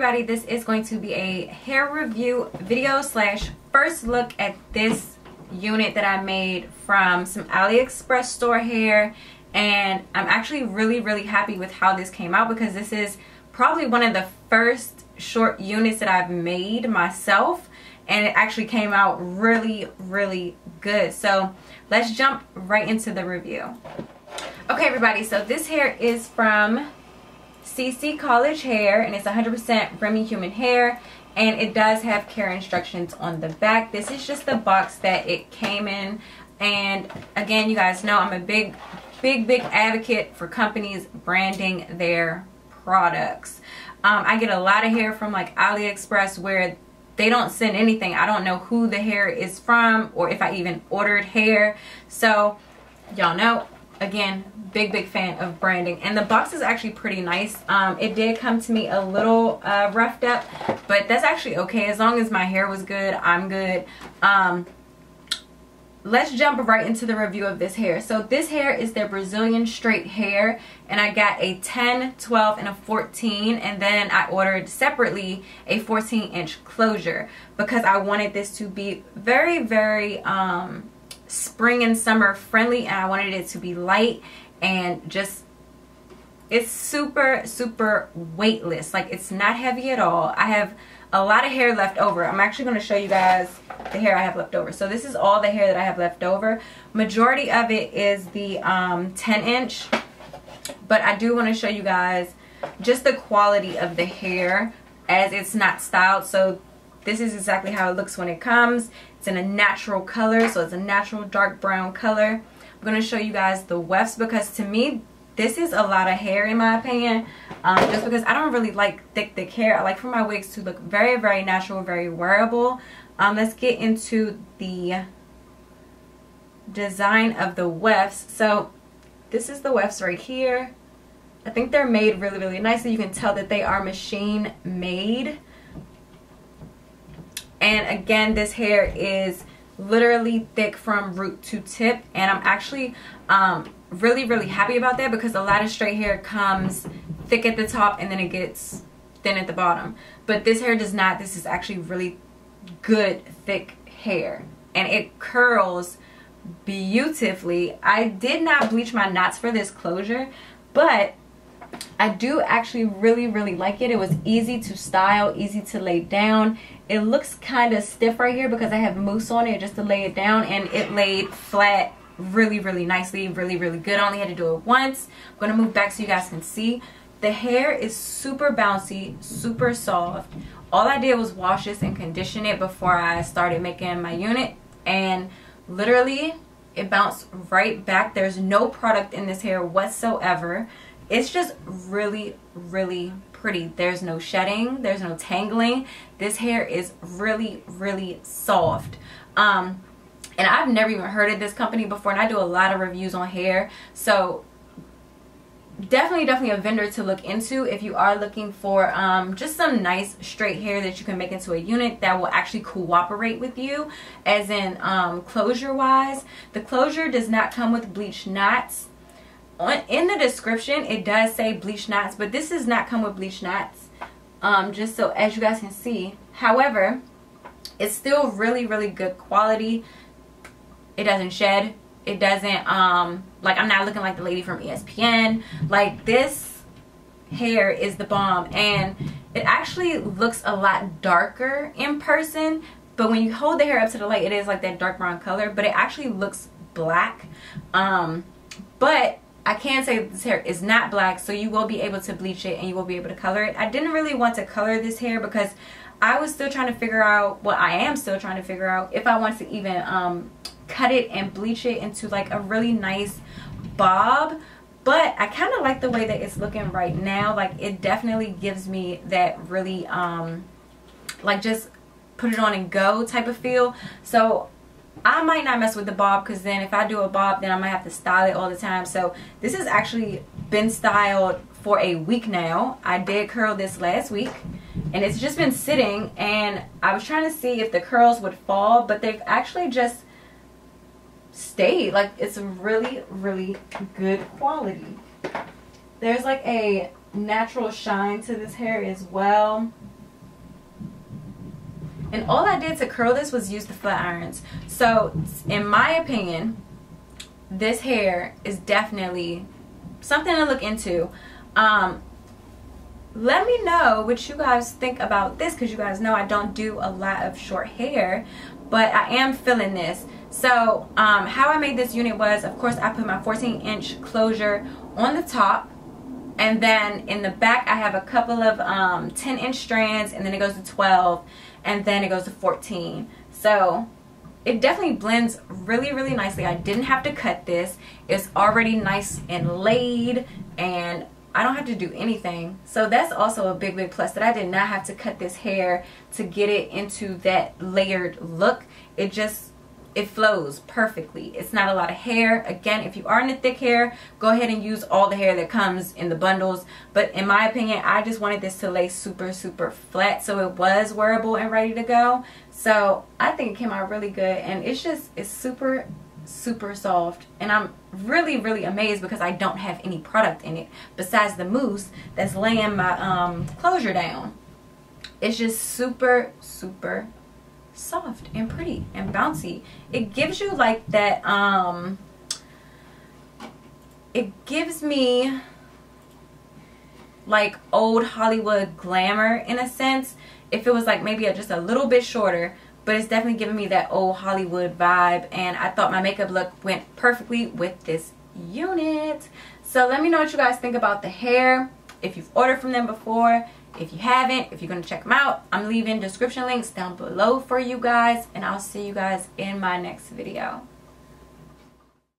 everybody, this is going to be a hair review video slash first look at this unit that I made from some Aliexpress store hair, and I'm actually really happy with how this came out because this is probably one of the first short units that I've made myself, and it actually came out really good. So let's jump right into the review. Okay everybody, so this hair is from CCollege hair, and it's 100% Remy human hair, and it does have care instructions on the back. This is just the box that it came in, and again, you guys know I'm a big advocate for companies branding their products. I get a lot of hair from like Aliexpress where they don't send anything. I don't know who the hair is from or if I even ordered hair. So y'all know, again, big fan of branding, and the box is actually pretty nice. It did come to me a little roughed up, but that's actually okay as long as my hair was good. I'm good. Let's jump right into the review of this hair. So this hair is their Brazilian straight hair, and I got a 10, 12, and a 14, and then I ordered separately a 14-inch closure because I wanted this to be very spring and summer friendly, and I wanted it to be light and just, it's super weightless. Like, it's not heavy at all. I have a lot of hair left over. I'm actually going to show you guys the hair I have left over. So this is all the hair that I have left over. Majority of it is the 10-inch, but I do want to show you guys just the quality of the hair as it's not styled. So this is exactly how it looks when it comes. It's in a natural color, so it's a natural dark brown color. I'm going to show you guys the wefts because to me this is a lot of hair in my opinion, just because I don't really like thick hair. I like for my wigs to look very natural, very wearable. Let's get into the design of the wefts. So this is the wefts right here. I think they're made really nicely. You can tell that they are machine made. And again, this hair is literally thick from root to tip, and I'm actually really happy about that because a lot of straight hair comes thick at the top and then it gets thin at the bottom, but this hair does not. This is actually really good thick hair, and it curls beautifully. I did not bleach my knots for this closure, but I do actually really like it. It was easy to style, easy to lay down. It looks kind of stiff right here because I have mousse on it just to lay it down, and it laid flat really nicely, really good. I only had to do it once. I'm going to move back so you guys can see. The hair is super bouncy, super soft. All I did was wash this and condition it before I started making my unit, and literally it bounced right back. There's no product in this hair whatsoever. It's just really pretty. There's no shedding, there's no tangling. This hair is really soft. And I've never even heard of this company before, and I do a lot of reviews on hair, so definitely a vendor to look into if you are looking for just some nice straight hair that you can make into a unit that will actually cooperate with you, as in closure wise. The closure does not come with bleach knots. In the description it does say bleach knots, but this does not come with bleach knots, just so as you guys can see. However, it's still really good quality. It doesn't shed. It doesn't like, I'm not looking like the lady from ESPN. Like, this hair is the bomb, and it actually looks a lot darker in person, but when you hold the hair up to the light it is like that dark brown color, but it actually looks black. But I can say that this hair is not black, so you will be able to bleach it and you will be able to color it. I didn't really want to color this hair because I was still trying to figure out, well, I am still trying to figure out if I want to even cut it and bleach it into like a really nice bob. But I kind of like the way that it's looking right now. Like, it definitely gives me that really like just put it on and go type of feel. So I might not mess with the bob, because then if I do a bob then I might have to style it all the time. So this has actually been styled for a week now. I did curl this last week and it's just been sitting, and I was trying to see if the curls would fall, but they've actually just stayed. Like, it's really good quality. There's like a natural shine to this hair as well. And all I did to curl this was use the flat irons. So in my opinion, this hair is definitely something to look into. Let me know what you guys think about this, because you guys know I don't do a lot of short hair, but I am feeling this. So how I made this unit was, of course, I put my 14-inch closure on the top, and then in the back I have a couple of 10-inch strands, and then it goes to 12, and then it goes to 14. So it definitely blends really, really nicely. I didn't have to cut this. It's already nice and laid, and I don't have to do anything. So that's also a big, big plus, that I did not have to cut this hair to get it into that layered look. It flows perfectly. It's not a lot of hair. Again, if you are into thick hair, go ahead and use all the hair that comes in the bundles. But in my opinion, I just wanted this to lay super, super flat, so it was wearable and ready to go. So I think it came out really good, and it's super, super soft. And I'm really, really amazed because I don't have any product in it besides the mousse that's laying my closure down. It's just super, super soft and pretty and bouncy. It gives you like that it gives me like old Hollywood glamour in a sense. If it was like maybe just a little bit shorter, but it's definitely giving me that old Hollywood vibe, and I thought my makeup look went perfectly with this unit. So let me know what you guys think about the hair, if you've ordered from them before. If you haven't, if you're going to check them out, I'm leaving description links down below for you guys, and I'll see you guys in my next video.